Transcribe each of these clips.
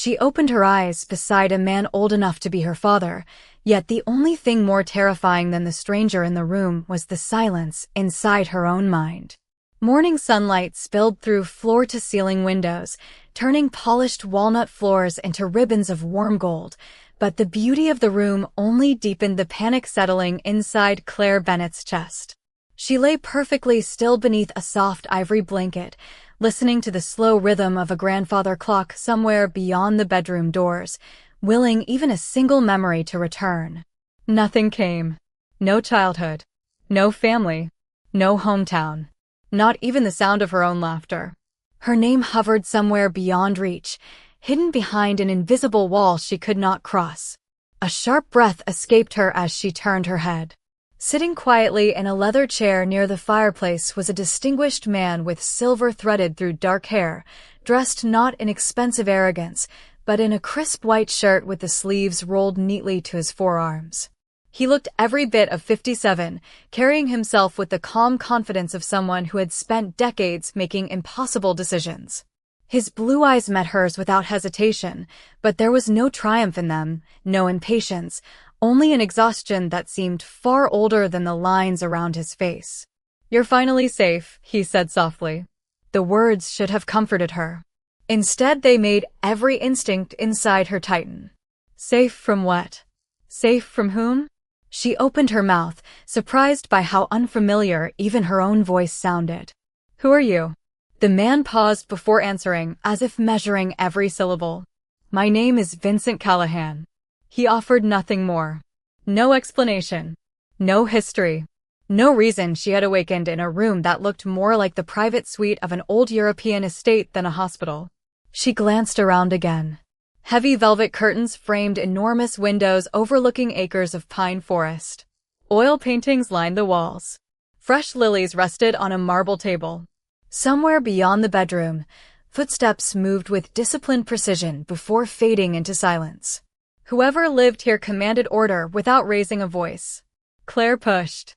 She opened her eyes beside a man old enough to be her father, yet the only thing more terrifying than the stranger in the room was the silence inside her own mind. Morning sunlight spilled through floor-to-ceiling windows, turning polished walnut floors into ribbons of warm gold, but the beauty of the room only deepened the panic settling inside Claire Bennett's chest. She lay perfectly still beneath a soft ivory blanket, listening to the slow rhythm of a grandfather clock somewhere beyond the bedroom doors, willing even a single memory to return. Nothing came. No childhood. No family. No hometown. Not even the sound of her own laughter. Her name hovered somewhere beyond reach, hidden behind an invisible wall she could not cross. A sharp breath escaped her as she turned her head. Sitting quietly in a leather chair near the fireplace was a distinguished man with silver threaded through dark hair, dressed not in expensive arrogance, but in a crisp white shirt with the sleeves rolled neatly to his forearms. He looked every bit of 57, carrying himself with the calm confidence of someone who had spent decades making impossible decisions. His blue eyes met hers without hesitation, but there was no triumph in them, no impatience, only an exhaustion that seemed far older than the lines around his face. "You're finally safe," he said softly. The words should have comforted her. Instead, they made every instinct inside her tighten. Safe from what? Safe from whom? She opened her mouth, surprised by how unfamiliar even her own voice sounded. "Who are you?" The man paused before answering, as if measuring every syllable. "My name is Vincent Callahan." He offered nothing more. No explanation. No history. No reason she had awakened in a room that looked more like the private suite of an old European estate than a hospital. She glanced around again. Heavy velvet curtains framed enormous windows overlooking acres of pine forest. Oil paintings lined the walls. Fresh lilies rested on a marble table. Somewhere beyond the bedroom, footsteps moved with disciplined precision before fading into silence. Whoever lived here commanded order without raising a voice. Claire pushed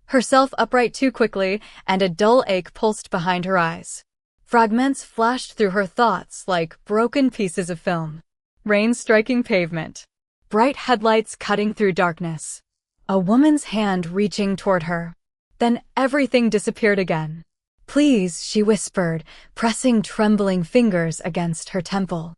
herself upright too quickly, and a dull ache pulsed behind her eyes. Fragments flashed through her thoughts like broken pieces of film. Rain striking pavement. Bright headlights cutting through darkness. A woman's hand reaching toward her. Then everything disappeared again. "Please," she whispered, pressing trembling fingers against her temple.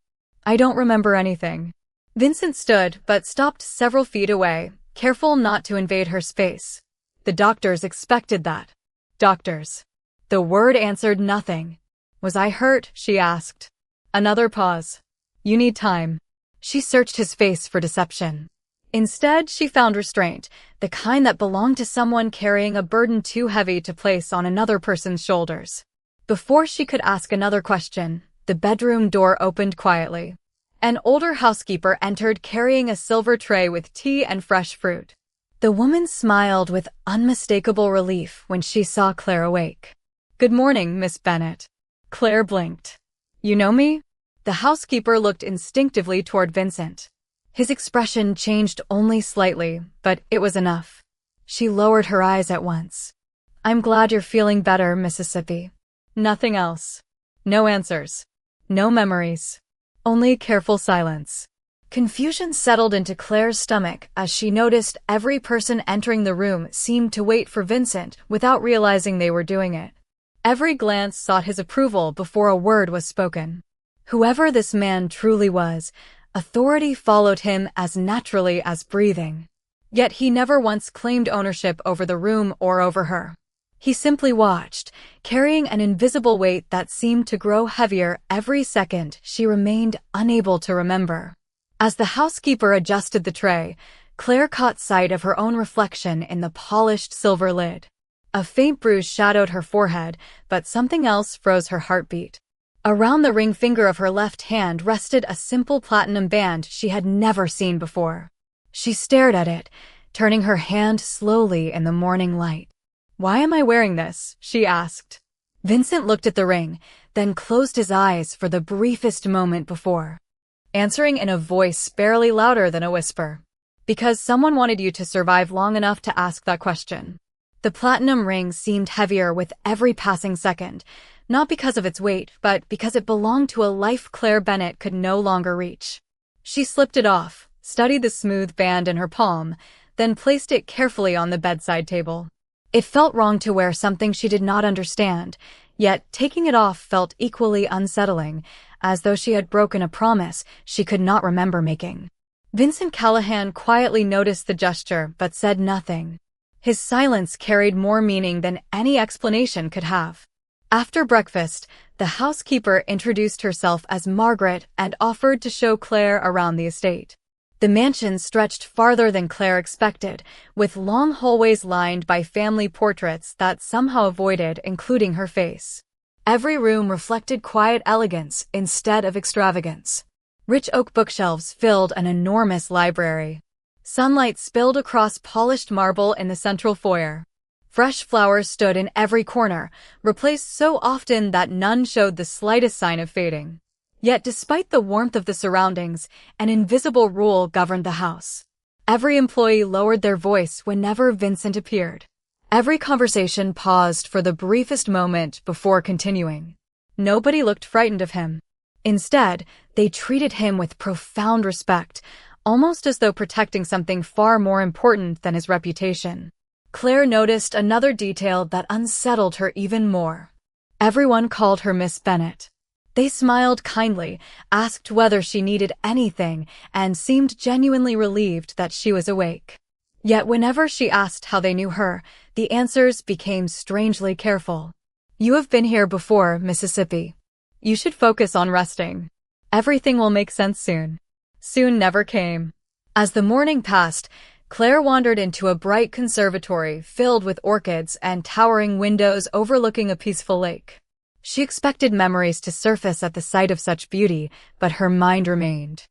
"I don't remember anything." Vincent stood, but stopped several feet away, careful not to invade her space. The doctors expected that. Doctors. The word answered nothing. "Was I hurt?" she asked. Another pause. "You need time." She searched his face for deception. Instead, she found restraint, the kind that belonged to someone carrying a burden too heavy to place on another person's shoulders. Before she could ask another question, the bedroom door opened quietly. An older housekeeper entered carrying a silver tray with tea and fresh fruit. The woman smiled with unmistakable relief when she saw Claire awake. "Good morning, Miss Bennett." Claire blinked. "You know me?" The housekeeper looked instinctively toward Vincent. His expression changed only slightly, but it was enough. She lowered her eyes at once. "I'm glad you're feeling better, Mississippi." Nothing else. No answers. No memories. Only careful silence. Confusion settled into Claire's stomach as she noticed every person entering the room seemed to wait for Vincent without realizing they were doing it. Every glance sought his approval before a word was spoken. Whoever this man truly was, authority followed him as naturally as breathing. Yet he never once claimed ownership over the room or over her. He simply watched, carrying an invisible weight that seemed to grow heavier every second she remained unable to remember. As the housekeeper adjusted the tray, Claire caught sight of her own reflection in the polished silver lid. A faint bruise shadowed her forehead, but something else froze her heartbeat. Around the ring finger of her left hand rested a simple platinum band she had never seen before. She stared at it, turning her hand slowly in the morning light. "Why am I wearing this?" she asked. Vincent looked at the ring, then closed his eyes for the briefest moment before answering in a voice barely louder than a whisper. "Because someone wanted you to survive long enough to ask that question." The platinum ring seemed heavier with every passing second, not because of its weight, but because it belonged to a life Claire Bennett could no longer reach. She slipped it off, studied the smooth band in her palm, then placed it carefully on the bedside table. It felt wrong to wear something she did not understand, yet taking it off felt equally unsettling, as though she had broken a promise she could not remember making. Vincent Callahan quietly noticed the gesture but said nothing. His silence carried more meaning than any explanation could have. After breakfast, the housekeeper introduced herself as Margaret and offered to show Claire around the estate. The mansion stretched farther than Claire expected, with long hallways lined by family portraits that somehow avoided including her face. Every room reflected quiet elegance instead of extravagance. Rich oak bookshelves filled an enormous library. Sunlight spilled across polished marble in the central foyer. Fresh flowers stood in every corner, replaced so often that none showed the slightest sign of fading. Yet despite the warmth of the surroundings, an invisible rule governed the house. Every employee lowered their voice whenever Vincent appeared. Every conversation paused for the briefest moment before continuing. Nobody looked frightened of him. Instead, they treated him with profound respect, almost as though protecting something far more important than his reputation. Claire noticed another detail that unsettled her even more. Everyone called her Miss Bennett. They smiled kindly, asked whether she needed anything, and seemed genuinely relieved that she was awake. Yet whenever she asked how they knew her, the answers became strangely careful. "You have been here before, Mississippi. You should focus on resting. Everything will make sense soon." Soon never came. As the morning passed, Claire wandered into a bright conservatory filled with orchids and towering windows overlooking a peaceful lake. She expected memories to surface at the sight of such beauty, but her mind remained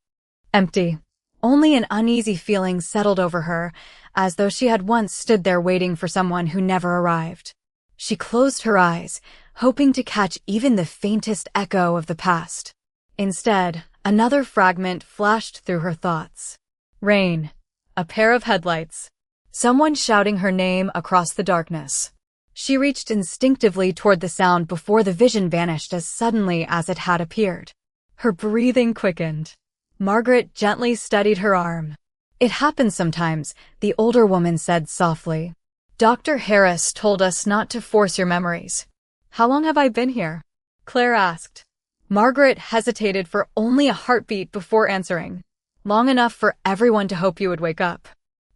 empty. Only an uneasy feeling settled over her, as though she had once stood there waiting for someone who never arrived. She closed her eyes, hoping to catch even the faintest echo of the past. Instead, another fragment flashed through her thoughts. Rain. A pair of headlights. Someone shouting her name across the darkness. She reached instinctively toward the sound before the vision vanished as suddenly as it had appeared. Her breathing quickened. Margaret gently steadied her arm. "It happens sometimes," the older woman said softly. "Dr. Harris told us not to force your memories." "How long have I been here?" Claire asked. Margaret hesitated for only a heartbeat before answering. "Long enough for everyone to hope you would wake up."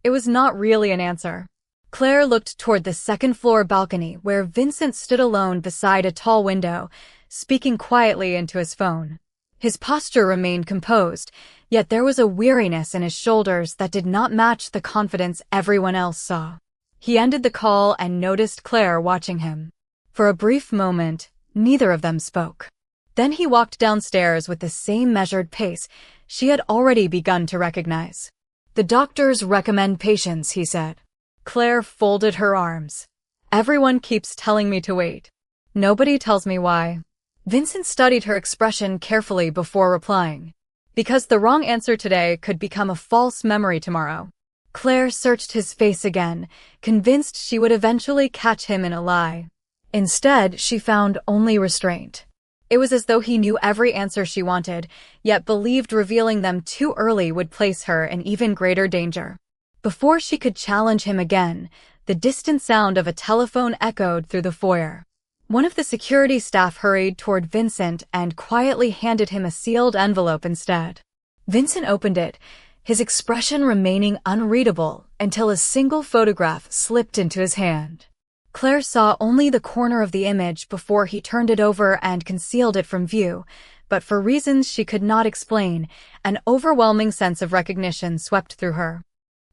It was not really an answer. Claire looked toward the second-floor balcony where Vincent stood alone beside a tall window, speaking quietly into his phone. His posture remained composed, yet there was a weariness in his shoulders that did not match the confidence everyone else saw. He ended the call and noticed Claire watching him. For a brief moment, neither of them spoke. Then he walked downstairs with the same measured pace she had already begun to recognize. "The doctors recommend patience," he said. Claire folded her arms. "Everyone keeps telling me to wait. Nobody tells me why." Vincent studied her expression carefully before replying. "Because the wrong answer today could become a false memory tomorrow." Claire searched his face again, convinced she would eventually catch him in a lie. Instead, she found only restraint. It was as though he knew every answer she wanted, yet believed revealing them too early would place her in even greater danger. Before she could challenge him again, the distant sound of a telephone echoed through the foyer. One of the security staff hurried toward Vincent and quietly handed him a sealed envelope instead. Vincent opened it, his expression remaining unreadable until a single photograph slipped into his hand. Claire saw only the corner of the image before he turned it over and concealed it from view, but for reasons she could not explain, an overwhelming sense of recognition swept through her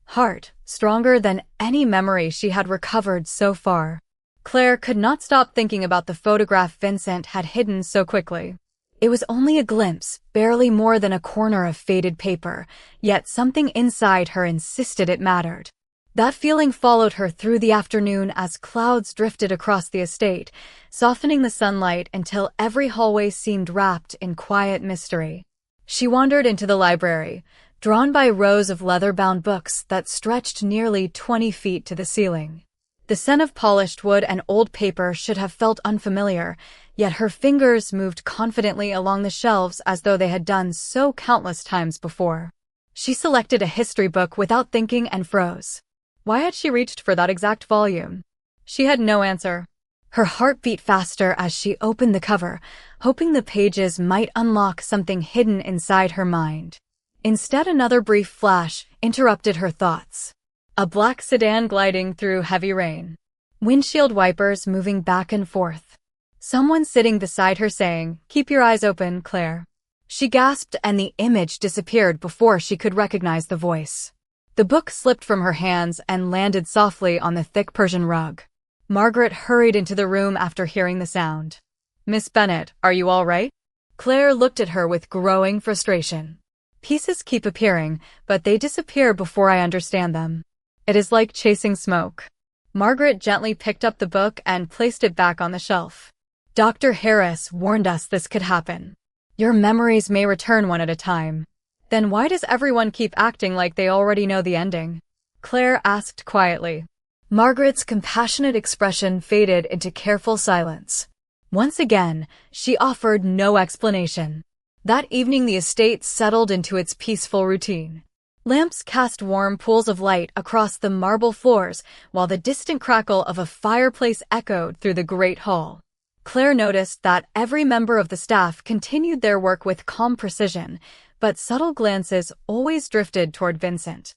heart, stronger than any memory she had recovered so far. Claire could not stop thinking about the photograph Vincent had hidden so quickly. It was only a glimpse, barely more than a corner of faded paper, yet something inside her insisted it mattered. That feeling followed her through the afternoon as clouds drifted across the estate, softening the sunlight until every hallway seemed wrapped in quiet mystery. She wandered into the library, drawn by rows of leather-bound books that stretched nearly 20 feet to the ceiling. The scent of polished wood and old paper should have felt unfamiliar, yet her fingers moved confidently along the shelves as though they had done so countless times before. She selected a history book without thinking and froze. Why had she reached for that exact volume? She had no answer. Her heart beat faster as she opened the cover, hoping the pages might unlock something hidden inside her mind. Instead, another brief flash interrupted her thoughts. A black sedan gliding through heavy rain. Windshield wipers moving back and forth. Someone sitting beside her saying, "Keep your eyes open, Claire." She gasped and the image disappeared before she could recognize the voice. The book slipped from her hands and landed softly on the thick Persian rug. Margaret hurried into the room after hearing the sound. "Miss Bennet, are you all right?" Claire looked at her with growing frustration. "Pieces keep appearing, but they disappear before I understand them. It is like chasing smoke." Margaret gently picked up the book and placed it back on the shelf. "Dr. Harris warned us this could happen. Your memories may return one at a time." "Then why does everyone keep acting like they already know the ending?" Claire asked quietly. Margaret's compassionate expression faded into careful silence. Once again, she offered no explanation. That evening the estate settled into its peaceful routine. Lamps cast warm pools of light across the marble floors, while the distant crackle of a fireplace echoed through the great hall. Claire noticed that every member of the staff continued their work with calm precision, but subtle glances always drifted toward Vincent.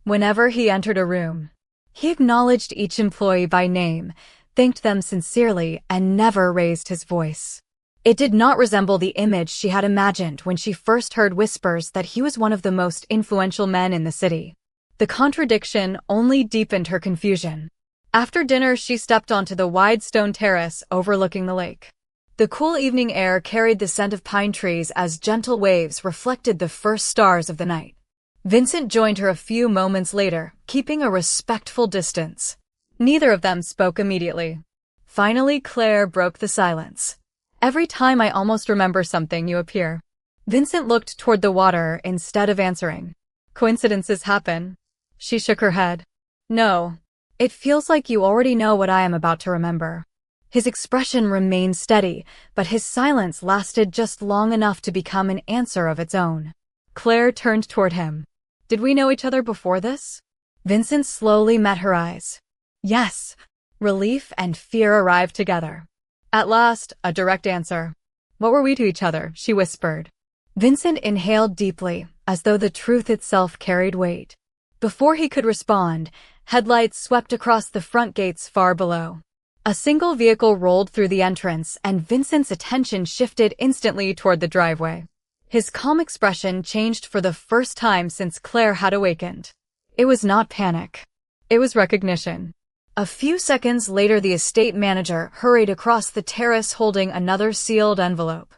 Whenever he entered a room, he acknowledged each employee by name, thanked them sincerely, and never raised his voice. It did not resemble the image she had imagined when she first heard whispers that he was one of the most influential men in the city. The contradiction only deepened her confusion. After dinner, she stepped onto the wide stone terrace overlooking the lake. The cool evening air carried the scent of pine trees as gentle waves reflected the first stars of the night. Vincent joined her a few moments later, keeping a respectful distance. Neither of them spoke immediately. Finally, Claire broke the silence. "Every time I almost remember something, you appear." Vincent looked toward the water instead of answering. "Coincidences happen." She shook her head. "No. It feels like you already know what I am about to remember." His expression remained steady, but his silence lasted just long enough to become an answer of its own. Claire turned toward him. "Did we know each other before this?" Vincent slowly met her eyes. "Yes." Relief and fear arrived together. At last, a direct answer. "What were we to each other?" she whispered. Vincent inhaled deeply, as though the truth itself carried weight. Before he could respond, headlights swept across the front gates far below. A single vehicle rolled through the entrance, and Vincent's attention shifted instantly toward the driveway. His calm expression changed for the first time since Claire had awakened. It was not panic. It was recognition. A few seconds later, the estate manager hurried across the terrace holding another sealed envelope.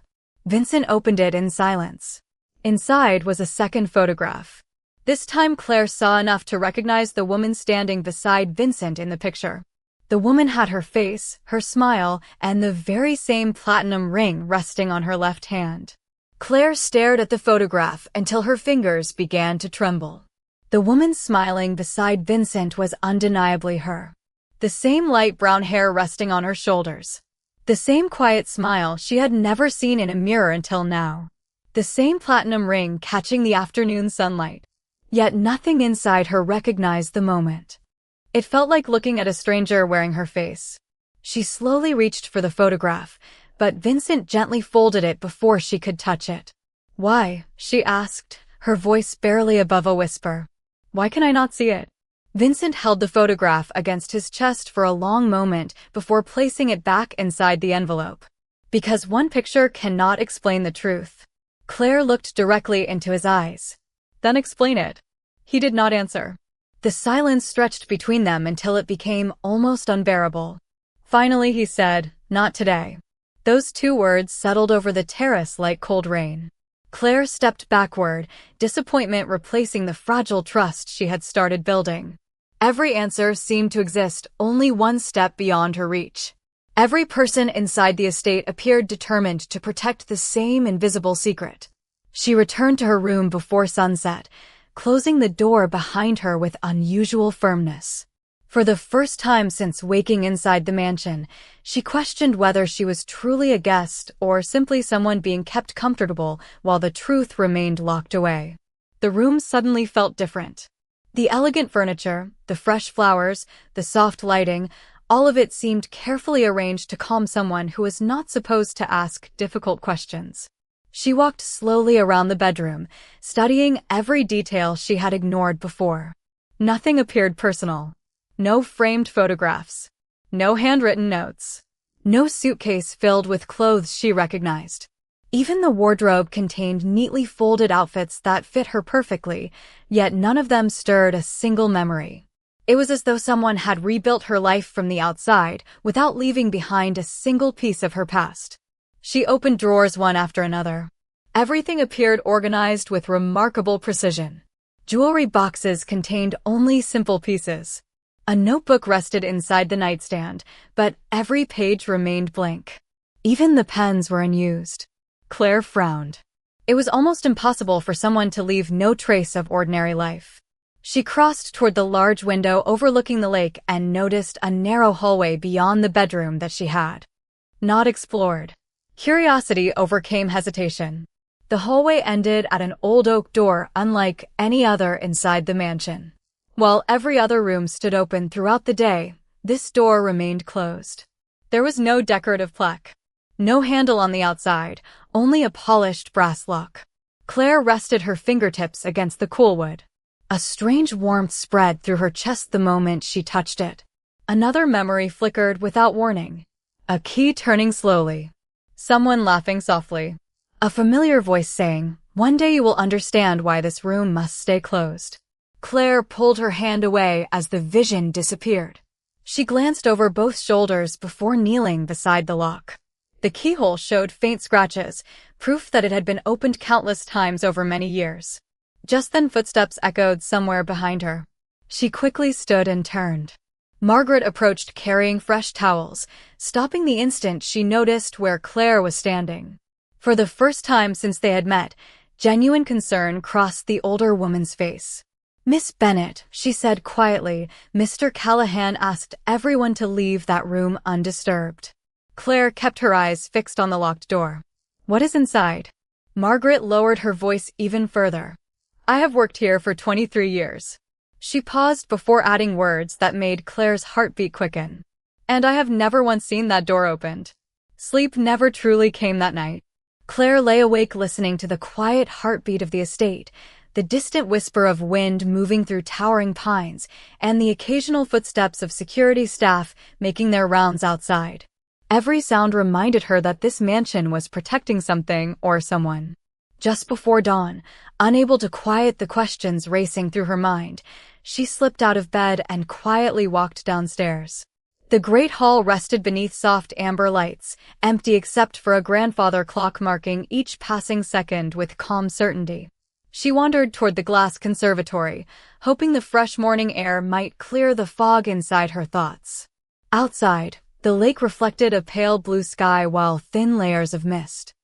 Vincent opened it in silence. Inside was a second photograph. This time Claire saw enough to recognize the woman standing beside Vincent in the picture. The woman had her face, her smile, and the very same platinum ring resting on her left hand. Claire stared at the photograph until her fingers began to tremble. The woman smiling beside Vincent was undeniably her. The same light brown hair resting on her shoulders. The same quiet smile she had never seen in a mirror until now. The same platinum ring catching the afternoon sunlight. Yet nothing inside her recognized the moment. It felt like looking at a stranger wearing her face. She slowly reached for the photograph, but Vincent gently folded it before she could touch it. "Why?" she asked, her voice barely above a whisper. "Why can I not see it?" Vincent held the photograph against his chest for a long moment before placing it back inside the envelope. "Because one picture cannot explain the truth." Claire looked directly into his eyes. "Then explain it." He did not answer. The silence stretched between them until it became almost unbearable. Finally he said, "Not today." Those two words settled over the terrace like cold rain. Claire stepped backward, disappointment replacing the fragile trust she had started building. Every answer seemed to exist only one step beyond her reach. Every person inside the estate appeared determined to protect the same invisible secret. She returned to her room before sunset, closing the door behind her with unusual firmness. For the first time since waking inside the mansion, she questioned whether she was truly a guest or simply someone being kept comfortable while the truth remained locked away. The room suddenly felt different. The elegant furniture, the fresh flowers, the soft lighting, all of it seemed carefully arranged to calm someone who was not supposed to ask difficult questions. She walked slowly around the bedroom, studying every detail she had ignored before. Nothing appeared personal. No framed photographs. No handwritten notes. No suitcase filled with clothes she recognized. Even the wardrobe contained neatly folded outfits that fit her perfectly, yet none of them stirred a single memory. It was as though someone had rebuilt her life from the outside without leaving behind a single piece of her past. She opened drawers one after another. Everything appeared organized with remarkable precision. Jewelry boxes contained only simple pieces. A notebook rested inside the nightstand, but every page remained blank. Even the pens were unused. Claire frowned. It was almost impossible for someone to leave no trace of ordinary life. She crossed toward the large window overlooking the lake and noticed a narrow hallway beyond the bedroom that she had not explored. Curiosity overcame hesitation. The hallway ended at an old oak door unlike any other inside the mansion. While every other room stood open throughout the day, this door remained closed. There was no decorative plaque. No handle on the outside, only a polished brass lock. Claire rested her fingertips against the cool wood. A strange warmth spread through her chest the moment she touched it. Another memory flickered without warning. A key turning slowly. Someone laughing softly. A familiar voice saying, "One day you will understand why this room must stay closed." Claire pulled her hand away as the vision disappeared. She glanced over both shoulders before kneeling beside the lock. The keyhole showed faint scratches, proof that it had been opened countless times over many years. Just then footsteps echoed somewhere behind her. She quickly stood and turned. Margaret approached carrying fresh towels, stopping the instant she noticed where Claire was standing. For the first time since they had met, genuine concern crossed the older woman's face. "Miss Bennet," she said quietly, "Mr. Callahan asked everyone to leave that room undisturbed." Claire kept her eyes fixed on the locked door. "What is inside?" Margaret lowered her voice even further. "I have worked here for 23 years. She paused before adding words that made Claire's heartbeat quicken. "And I have never once seen that door opened." Sleep never truly came that night. Claire lay awake listening to the quiet heartbeat of the estate, the distant whisper of wind moving through towering pines, and the occasional footsteps of security staff making their rounds outside. Every sound reminded her that this mansion was protecting something or someone. Just before dawn, unable to quiet the questions racing through her mind, she slipped out of bed and quietly walked downstairs. The great hall rested beneath soft amber lights, empty except for a grandfather clock marking each passing second with calm certainty. She wandered toward the glass conservatory, hoping the fresh morning air might clear the fog inside her thoughts. Outside, the lake reflected a pale blue sky while thin layers of mist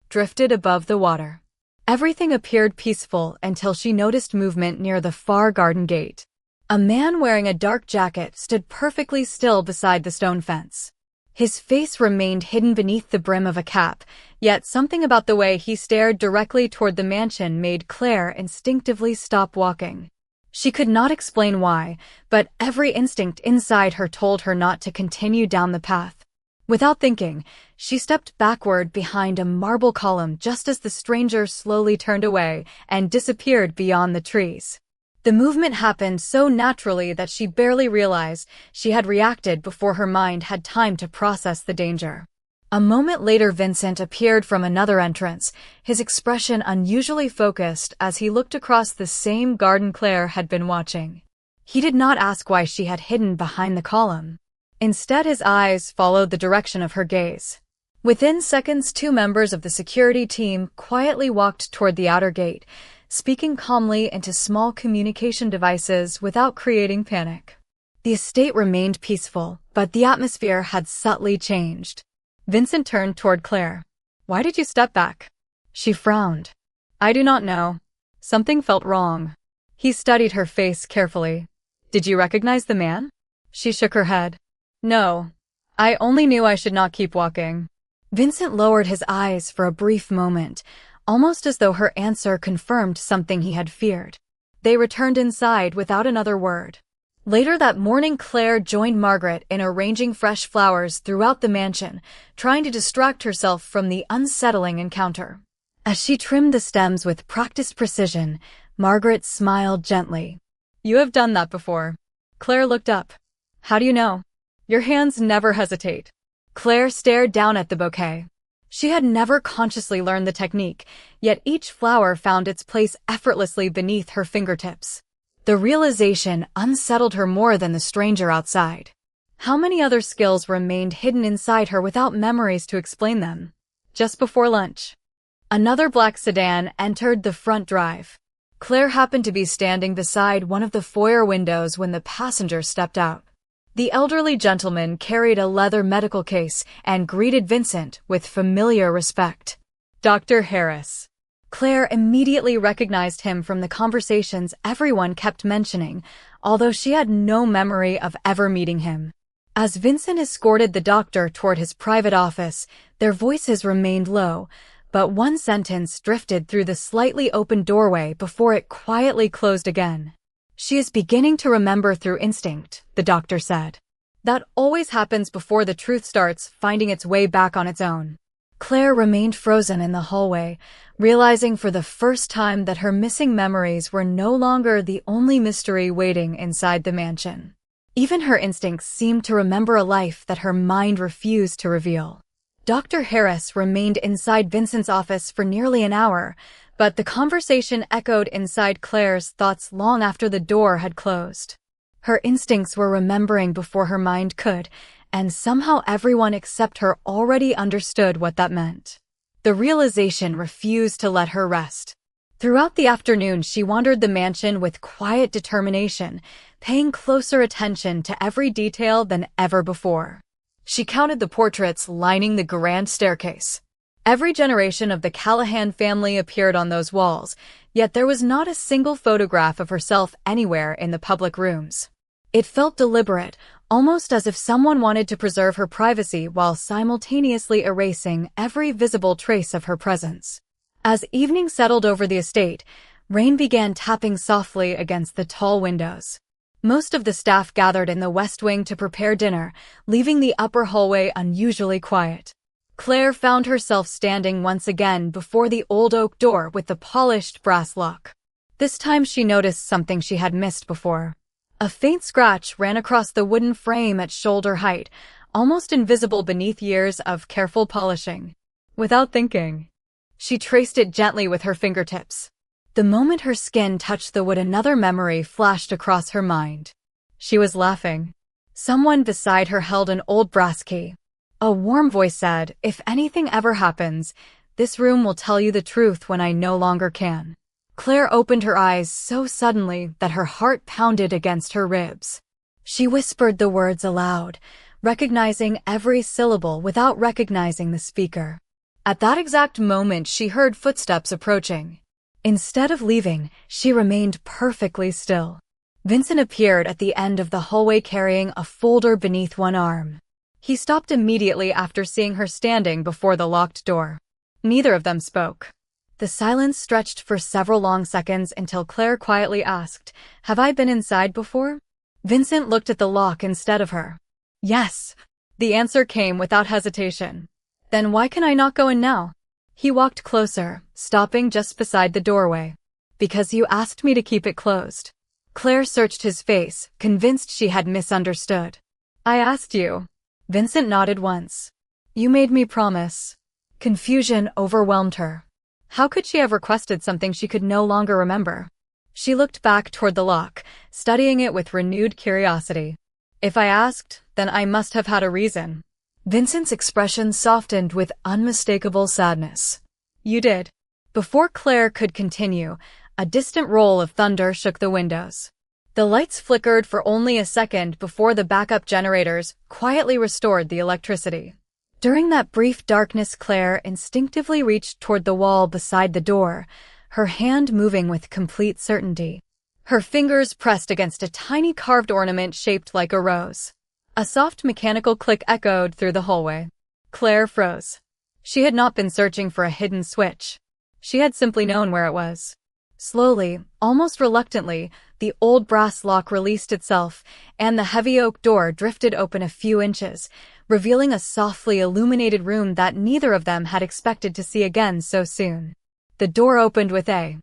drifted above the water. Everything appeared peaceful until she noticed movement near the far garden gate. A man wearing a dark jacket stood perfectly still beside the stone fence. His face remained hidden beneath the brim of a cap, yet something about the way he stared directly toward the mansion made Claire instinctively stop walking. She could not explain why, but every instinct inside her told her not to continue down the path. Without thinking, she stepped backward behind a marble column just as the stranger slowly turned away and disappeared beyond the trees. The movement happened so naturally that she barely realized she had reacted before her mind had time to process the danger. A moment later, Vincent appeared from another entrance, his expression unusually focused as he looked across the same garden Claire had been watching. He did not ask why she had hidden behind the column. Instead, his eyes followed the direction of her gaze. Within seconds, two members of the security team quietly walked toward the outer gate, speaking calmly into small communication devices without creating panic. The estate remained peaceful, but the atmosphere had subtly changed. Vincent turned toward Claire. "Why did you step back?" She frowned. "I do not know. Something felt wrong." He studied her face carefully. "Did you recognize the man?" She shook her head. No. I only knew I should not keep walking. Vincent lowered his eyes for a brief moment, almost as though her answer confirmed something he had feared. They returned inside without another word. Later that morning, Claire joined Margaret in arranging fresh flowers throughout the mansion, trying to distract herself from the unsettling encounter. As she trimmed the stems with practiced precision, Margaret smiled gently. You have done that before. Claire looked up. How do you know? Your hands never hesitate. Claire stared down at the bouquet. She had never consciously learned the technique, yet each flower found its place effortlessly beneath her fingertips. The realization unsettled her more than the stranger outside. How many other skills remained hidden inside her without memories to explain them? Just before lunch, another black sedan entered the front drive. Claire happened to be standing beside one of the foyer windows when the passenger stepped out. The elderly gentleman carried a leather medical case and greeted Vincent with familiar respect. Dr. Harris. Claire immediately recognized him from the conversations everyone kept mentioning, although she had no memory of ever meeting him. As Vincent escorted the doctor toward his private office, their voices remained low, but one sentence drifted through the slightly open doorway before it quietly closed again. She is beginning to remember through instinct, the doctor said. That always happens before the truth starts finding its way back on its own. Claire remained frozen in the hallway, realizing for the first time that her missing memories were no longer the only mystery waiting inside the mansion. Even her instincts seemed to remember a life that her mind refused to reveal. Dr. Harris remained inside Vincent's office for nearly an hour, but the conversation echoed inside Claire's thoughts long after the door had closed. Her instincts were remembering before her mind could, and somehow everyone except her already understood what that meant. The realization refused to let her rest. Throughout the afternoon, she wandered the mansion with quiet determination, paying closer attention to every detail than ever before. She counted the portraits lining the grand staircase. Every generation of the Callahan family appeared on those walls, yet there was not a single photograph of herself anywhere in the public rooms. It felt deliberate, almost as if someone wanted to preserve her privacy while simultaneously erasing every visible trace of her presence. As evening settled over the estate, rain began tapping softly against the tall windows. Most of the staff gathered in the West Wing to prepare dinner, leaving the upper hallway unusually quiet. Claire found herself standing once again before the old oak door with the polished brass lock. This time she noticed something she had missed before. A faint scratch ran across the wooden frame at shoulder height, almost invisible beneath years of careful polishing. Without thinking, she traced it gently with her fingertips. The moment her skin touched the wood, another memory flashed across her mind. She was laughing. Someone beside her held an old brass key. A warm voice said, "If anything ever happens, this room will tell you the truth when I no longer can." Claire opened her eyes so suddenly that her heart pounded against her ribs. She whispered the words aloud, recognizing every syllable without recognizing the speaker. At that exact moment, she heard footsteps approaching. Instead of leaving, she remained perfectly still. Vincent appeared at the end of the hallway carrying a folder beneath one arm. He stopped immediately after seeing her standing before the locked door. Neither of them spoke. The silence stretched for several long seconds until Claire quietly asked, "Have I been inside before?" Vincent looked at the lock instead of her. "Yes." The answer came without hesitation. "Then why can I not go in now?" He walked closer, stopping just beside the doorway. "Because you asked me to keep it closed." Claire searched his face, convinced she had misunderstood. "I asked you." Vincent nodded once. "You made me promise." Confusion overwhelmed her. How could she have requested something she could no longer remember? She looked back toward the lock, studying it with renewed curiosity. "If I asked, then I must have had a reason." Vincent's expression softened with unmistakable sadness. "You did." Before Claire could continue, a distant roll of thunder shook the windows. The lights flickered for only a second before the backup generators quietly restored the electricity. During that brief darkness, Claire instinctively reached toward the wall beside the door, her hand moving with complete certainty. Her fingers pressed against a tiny carved ornament shaped like a rose. A soft mechanical click echoed through the hallway. Claire froze. She had not been searching for a hidden switch. She had simply known where it was. Slowly, almost reluctantly, the old brass lock released itself, and the heavy oak door drifted open a few inches, revealing a softly illuminated room that neither of them had expected to see again so soon. The door opened with a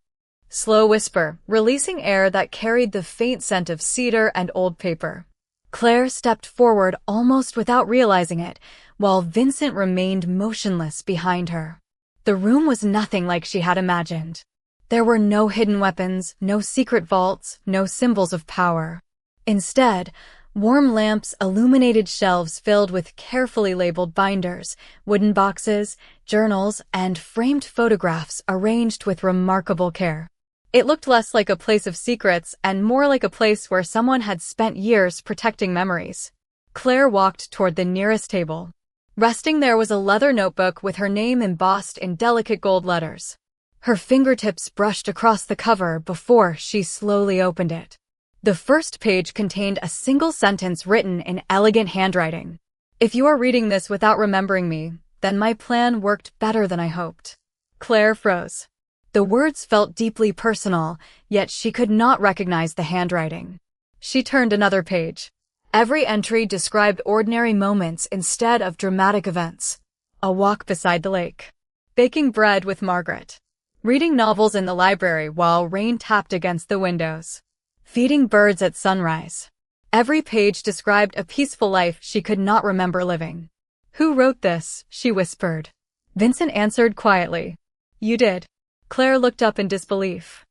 slow whisper, releasing air that carried the faint scent of cedar and old paper. Claire stepped forward almost without realizing it, while Vincent remained motionless behind her. The room was nothing like she had imagined. There were no hidden weapons, no secret vaults, no symbols of power. Instead, warm lamps illuminated shelves filled with carefully labeled binders, wooden boxes, journals, and framed photographs arranged with remarkable care. It looked less like a place of secrets and more like a place where someone had spent years protecting memories. Claire walked toward the nearest table. Resting there was a leather notebook with her name embossed in delicate gold letters. Her fingertips brushed across the cover before she slowly opened it. The first page contained a single sentence written in elegant handwriting. "If you are reading this without remembering me, then my plan worked better than I hoped." Claire froze. The words felt deeply personal, yet she could not recognize the handwriting. She turned another page. Every entry described ordinary moments instead of dramatic events. A walk beside the lake. Baking bread with Margaret. Reading novels in the library while rain tapped against the windows. Feeding birds at sunrise. Every page described a peaceful life she could not remember living. "Who wrote this?" she whispered. Vincent answered quietly. "You did." Claire looked up in disbelief.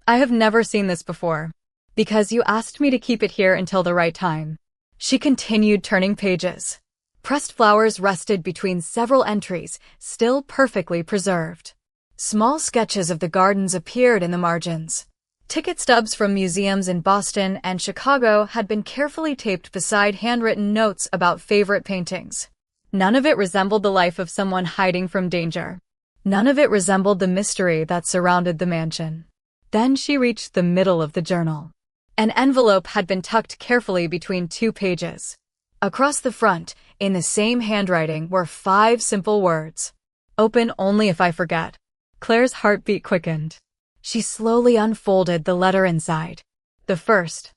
"I have never seen this before. Because you asked me to keep it here until the right time." She continued turning pages. Pressed flowers rested between several entries, still perfectly preserved. Small sketches of the gardens appeared in the margins. Ticket stubs from museums in Boston and Chicago had been carefully taped beside handwritten notes about favorite paintings. None of it resembled the life of someone hiding from danger. None of it resembled the mystery that surrounded the mansion. Then she reached the middle of the journal. An envelope had been tucked carefully between two pages. Across the front, in the same handwriting, were 5 simple words. "Open only if I forget." Claire's heartbeat quickened. She slowly unfolded the letter inside. The first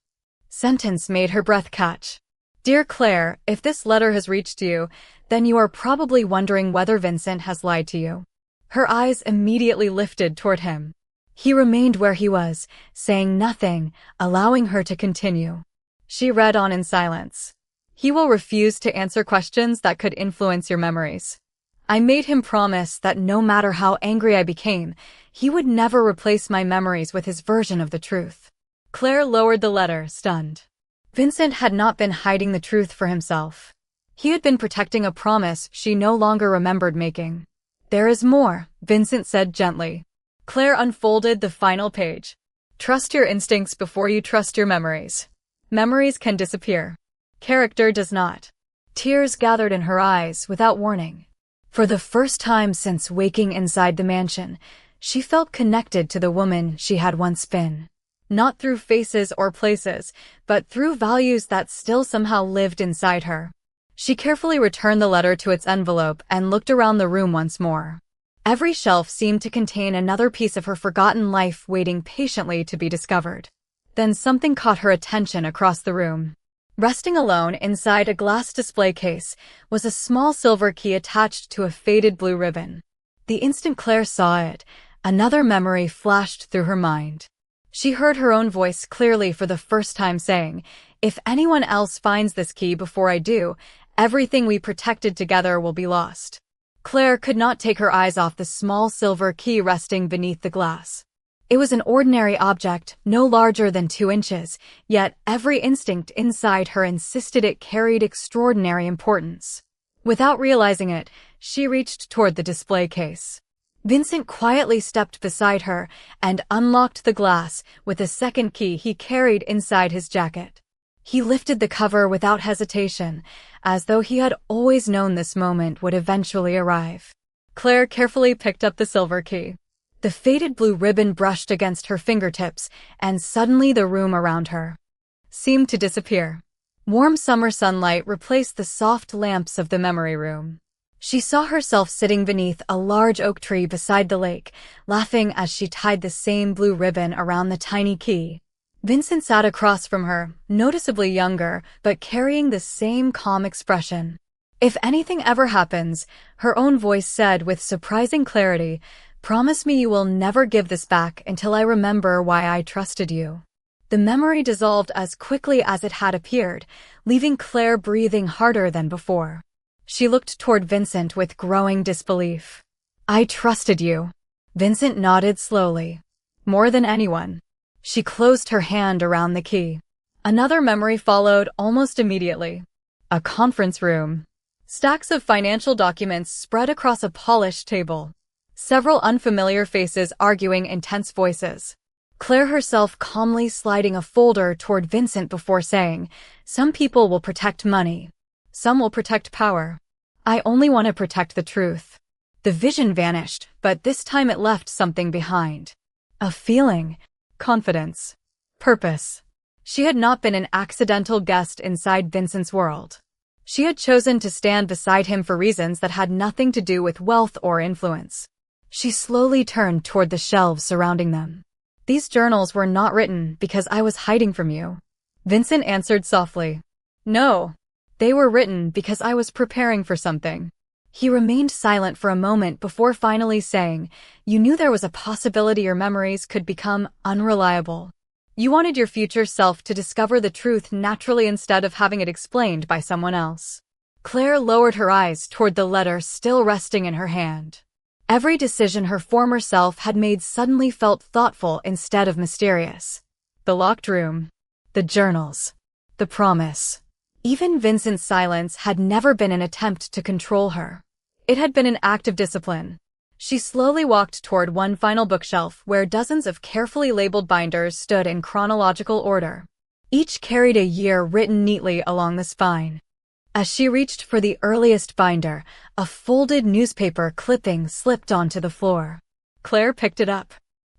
sentence made her breath catch. "Dear Claire, if this letter has reached you, then you are probably wondering whether Vincent has lied to you." Her eyes immediately lifted toward him. He remained where he was, saying nothing, allowing her to continue. She read on in silence. "He will refuse to answer questions that could influence your memories. I made him promise that no matter how angry I became, he would never replace my memories with his version of the truth." Claire lowered the letter, stunned. Vincent had not been hiding the truth for himself. He had been protecting a promise she no longer remembered making. "There is more," Vincent said gently. Claire unfolded the final page. "Trust your instincts before you trust your memories. Memories can disappear. Character does not." Tears gathered in her eyes without warning. For the first time since waking inside the mansion, she felt connected to the woman she had once been. Not through faces or places, but through values that still somehow lived inside her. She carefully returned the letter to its envelope and looked around the room once more. Every shelf seemed to contain another piece of her forgotten life waiting patiently to be discovered. Then something caught her attention across the room. Resting alone inside a glass display case was a small silver key attached to a faded blue ribbon. The instant Claire saw it, another memory flashed through her mind. She heard her own voice clearly for the first time saying, "If anyone else finds this key before I do, everything we protected together will be lost." Claire could not take her eyes off the small silver key resting beneath the glass. It was an ordinary object, no larger than 2 inches, yet every instinct inside her insisted it carried extraordinary importance. Without realizing it, she reached toward the display case. Vincent quietly stepped beside her and unlocked the glass with a second key he carried inside his jacket. He lifted the cover without hesitation, as though he had always known this moment would eventually arrive. Claire carefully picked up the silver key. The faded blue ribbon brushed against her fingertips, and suddenly the room around her seemed to disappear. Warm summer sunlight replaced the soft lamps of the memory room. She saw herself sitting beneath a large oak tree beside the lake, laughing as she tied the same blue ribbon around the tiny key. Vincent sat across from her, noticeably younger, but carrying the same calm expression. "If anything ever happens," her own voice said with surprising clarity, "promise me you will never give this back until I remember why I trusted you." The memory dissolved as quickly as it had appeared, leaving Claire breathing harder than before. She looked toward Vincent with growing disbelief. "I trusted you." Vincent nodded slowly. "More than anyone." She closed her hand around the key. Another memory followed almost immediately. A conference room. Stacks of financial documents spread across a polished table. Several unfamiliar faces arguing intense voices. Claire herself calmly sliding a folder toward Vincent before saying, "Some people will protect money. Some will protect power. I only want to protect the truth." The vision vanished, but this time it left something behind. A feeling. Confidence. Purpose. She had not been an accidental guest inside Vincent's world. She had chosen to stand beside him for reasons that had nothing to do with wealth or influence. She slowly turned toward the shelves surrounding them. "These journals were not written because I was hiding from you." Vincent answered softly. "No. They were written because I was preparing for something." He remained silent for a moment before finally saying, "You knew there was a possibility your memories could become unreliable. You wanted your future self to discover the truth naturally instead of having it explained by someone else." Claire lowered her eyes toward the letter still resting in her hand. Every decision her former self had made suddenly felt thoughtful instead of mysterious. The locked room. The journals. The promise. Even Vincent's silence had never been an attempt to control her. It had been an act of discipline. She slowly walked toward one final bookshelf where dozens of carefully labeled binders stood in chronological order. Each carried a year written neatly along the spine. As she reached for the earliest binder, a folded newspaper clipping slipped onto the floor. Claire picked it up.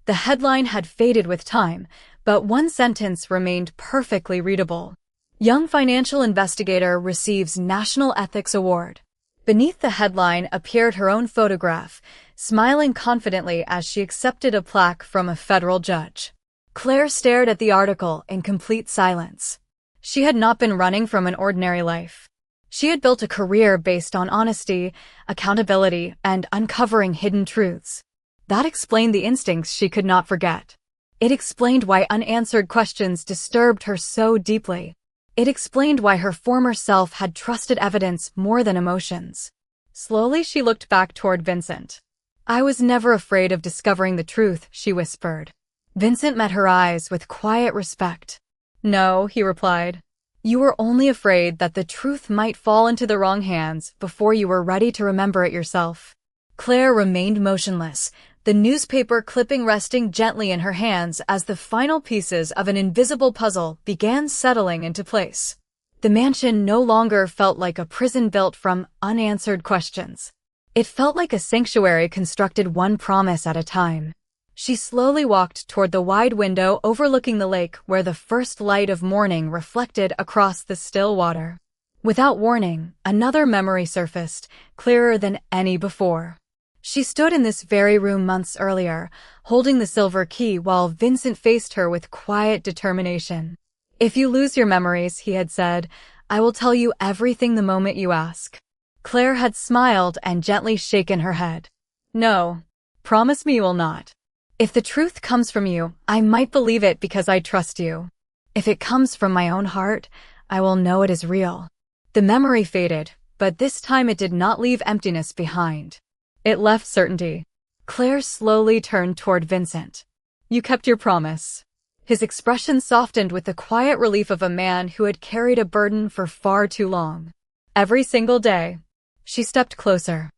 The headline had faded with time, but one sentence remained perfectly readable. "Young financial investigator receives National Ethics Award." Beneath the headline appeared her own photograph, smiling confidently as she accepted a plaque from a federal judge. Claire stared at the article in complete silence. She had not been running from an ordinary life. She had built a career based on honesty, accountability, and uncovering hidden truths. That explained the instincts she could not forget. It explained why unanswered questions disturbed her so deeply. It explained why her former self had trusted evidence more than emotions. Slowly she looked back toward Vincent. "I was never afraid of discovering the truth," she whispered. Vincent met her eyes with quiet respect. "No," he replied. "You were only afraid that the truth might fall into the wrong hands before you were ready to remember it yourself." Claire remained motionless, the newspaper clipping resting gently in her hands as the final pieces of an invisible puzzle began settling into place. The mansion no longer felt like a prison built from unanswered questions. It felt like a sanctuary constructed one promise at a time. She slowly walked toward the wide window overlooking the lake where the first light of morning reflected across the still water. Without warning, another memory surfaced, clearer than any before. She stood in this very room months earlier, holding the silver key while Vincent faced her with quiet determination. "If you lose your memories," he had said, "I will tell you everything the moment you ask." Claire had smiled and gently shaken her head. "No. Promise me you will not. If the truth comes from you, I might believe it because I trust you. If it comes from my own heart, I will know it is real." The memory faded, but this time it did not leave emptiness behind. It left certainty. Claire slowly turned toward Vincent. "You kept your promise." His expression softened with the quiet relief of a man who had carried a burden for far too long. Every single day. She stepped closer,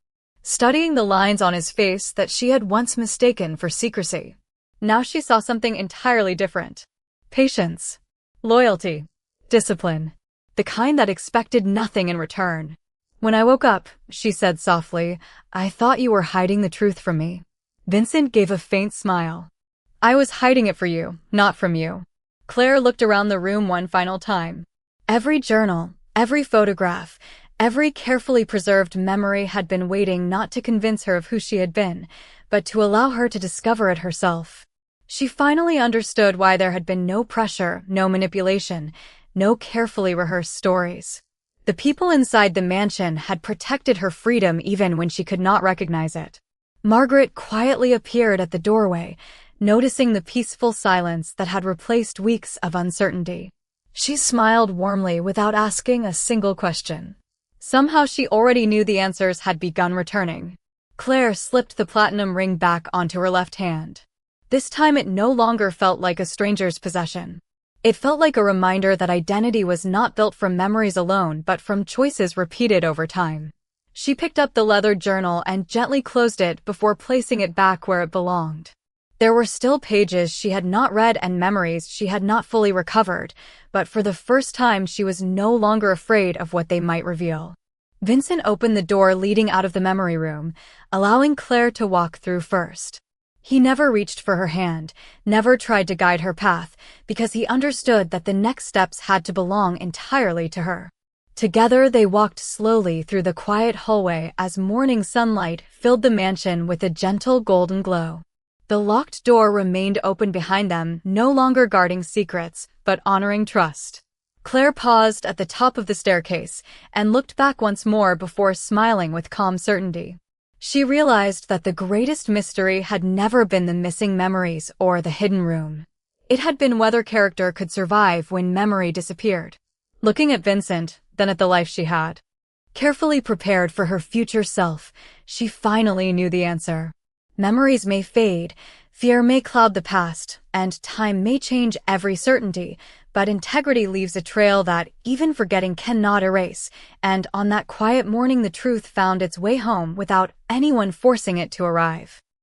studying the lines on his face that she had once mistaken for secrecy. Now she saw something entirely different. Patience. Loyalty. Discipline. The kind that expected nothing in return. "When I woke up," she said softly, "I thought you were hiding the truth from me. Vincent gave a faint smile. I was hiding it for you, not from you. Claire looked around the room one final time. Every journal, every photograph, every carefully preserved memory had been waiting not to convince her of who she had been, but to allow her to discover it herself. She finally understood why there had been no pressure, no manipulation, no carefully rehearsed stories. The people inside the mansion had protected her freedom even when she could not recognize it. Margaret quietly appeared at the doorway, noticing the peaceful silence that had replaced weeks of uncertainty. She smiled warmly without asking a single question. Somehow she already knew the answers had begun returning. Claire slipped the platinum ring back onto her left hand. This time it no longer felt like a stranger's possession. It felt like a reminder that identity was not built from memories alone but from choices repeated over time. She picked up the leather journal and gently closed it before placing it back where it belonged. There were still pages she had not read and memories she had not fully recovered, but for the first time she was no longer afraid of what they might reveal. Vincent opened the door leading out of the memory room, allowing Claire to walk through first. He never reached for her hand, never tried to guide her path, because he understood that the next steps had to belong entirely to her. Together they walked slowly through the quiet hallway as morning sunlight filled the mansion with a gentle golden glow. The locked door remained open behind them, no longer guarding secrets, but honoring trust. Claire paused at the top of the staircase and looked back once more before smiling with calm certainty. She realized that the greatest mystery had never been the missing memories or the hidden room. It had been whether character could survive when memory disappeared. Looking at Vincent, then at the life she had. Carefully prepared for her future self, she finally knew the answer. Memories may fade, fear may cloud the past, and time may change every certainty, but integrity leaves a trail that even forgetting cannot erase, and on that quiet morning the truth found its way home without anyone forcing it to arrive.